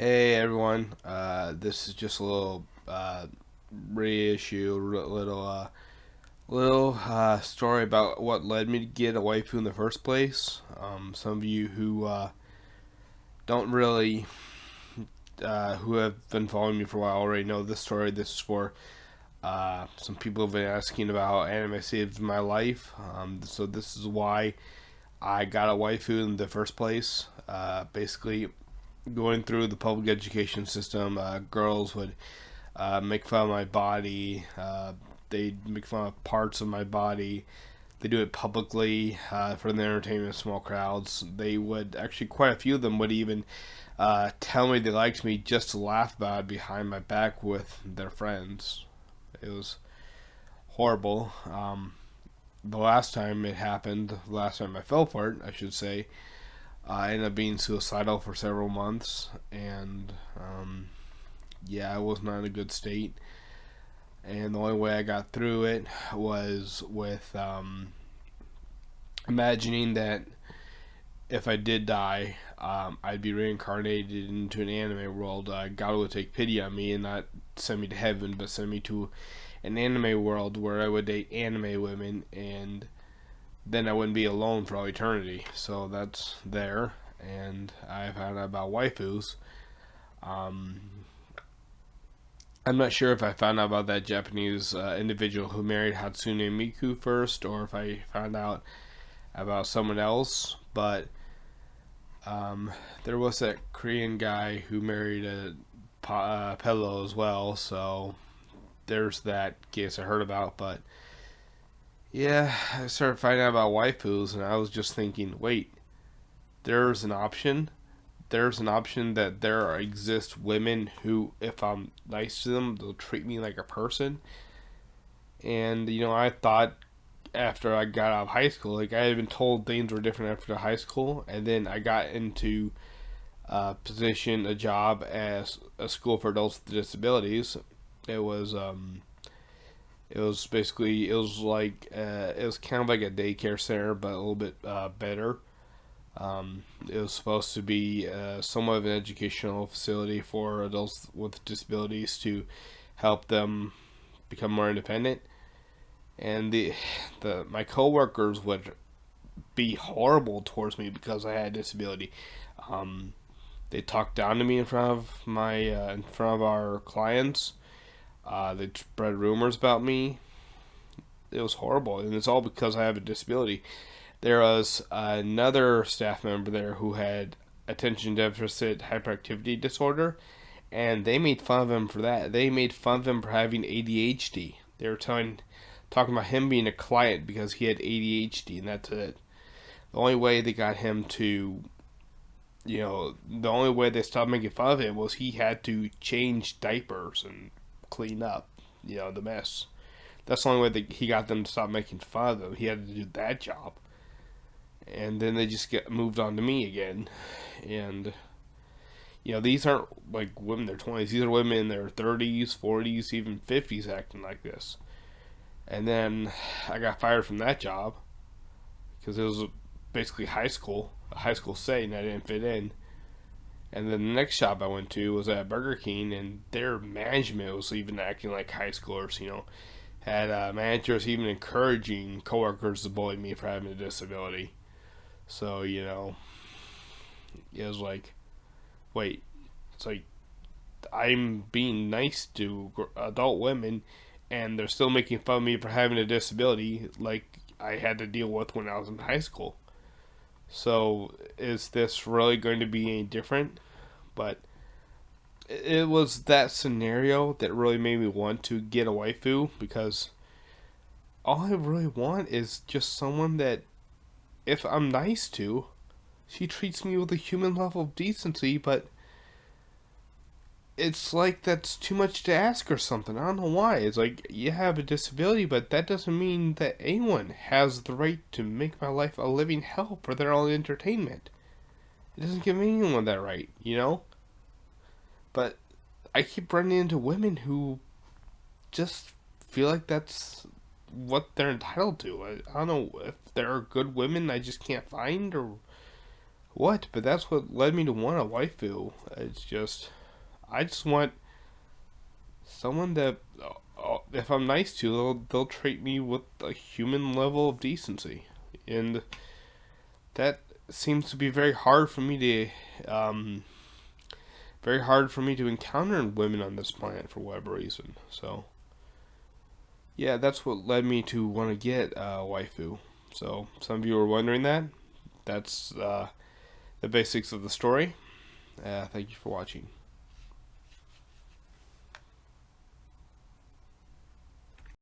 Hey everyone, this is just a little reissue, little story about what led me to get a waifu in the first place. Some of you who don't really, who have been following me for a while already know this story. This is for some people have been asking about anime saves my life. So this is why I got a waifu in the first place. Basically, going through the public education system, girls would make fun of my body. They make fun of parts of my body. They do it publicly for the entertainment of small crowds. They would actually, quite a few of them would even tell me they liked me just to laugh about it behind my back with their friends. It was horrible. The last time it happened, the last time I fell for it, I should say, I ended up being suicidal for several months, and yeah, I was not in a good state. And the only way I got through it was with imagining that if I did die, I'd be reincarnated into an anime world. God would take pity on me and not send me to heaven, but send me to an anime world where I would date anime women, and then I wouldn't be alone for all eternity. So that's there. And I found out about waifus. Um, I'm not sure if I found out about that Japanese individual who married Hatsune Miku first, or if I found out about someone else. But there was that Korean guy who married a Pello as well. So there's that case I heard about. But yeah, I started finding out about waifus, and I was just thinking, wait, there's an option. There's an option that there exist women who, if I'm nice to them, they'll treat me like a person. And I thought after I got out of high school, like I had been told things were different after high school, and then I got into a job as a school for adults with disabilities. It was it was basically it was kind of like a daycare center, but a little bit better. It was supposed to be somewhat of an educational facility for adults with disabilities to help them become more independent. And the my coworkers would be horrible towards me because I had a disability. Um, they talked down to me in front of our clients. They spread rumors about me. It was horrible, and it's all because I have a disability. There was another staff member there who had attention deficit hyperactivity disorder, and they made fun of him for that. They made fun of him for having ADHD. They were talking about him being a client because he had ADHD, and that's it. The only way they got him to, the only way they stopped making fun of him was he had to change diapers and clean up, the mess. That's the only way that he got them to stop making fun of him. He had to do that job. And then they just get moved on to me again. And these aren't like women in their 20s. These are women in their 30s, 40s, even 50s acting like this. And then I got fired from that job because it was basically a high school setting. I didn't fit in. And then the next job I went to was at Burger King, and their management was even acting like high schoolers. Had managers even encouraging coworkers to bully me for having a disability. So it was like, wait, it's like I'm being nice to adult women, and they're still making fun of me for having a disability, like I had to deal with when I was in high school. So is this really going to be any different? But it was that scenario that really made me want to get a waifu, because all I really want is just someone that, if I'm nice to, she treats me with a human level of decency. But it's like that's too much to ask or something. I don't know why. It's like, you have a disability, but that doesn't mean that anyone has the right to make my life a living hell for their own entertainment. It doesn't give anyone that right. But I keep running into women who just feel like that's what they're entitled to. I don't know if there are good women I just can't find, or What? But that's what led me to want a waifu. It's just, I just want someone that, if I'm nice to, they'll treat me with a human level of decency, and that seems to be very hard for me to encounter in women on this planet for whatever reason. So yeah, that's what led me to want to get a waifu. So some of you were wondering that. That's the basics of the story. Thank you for watching.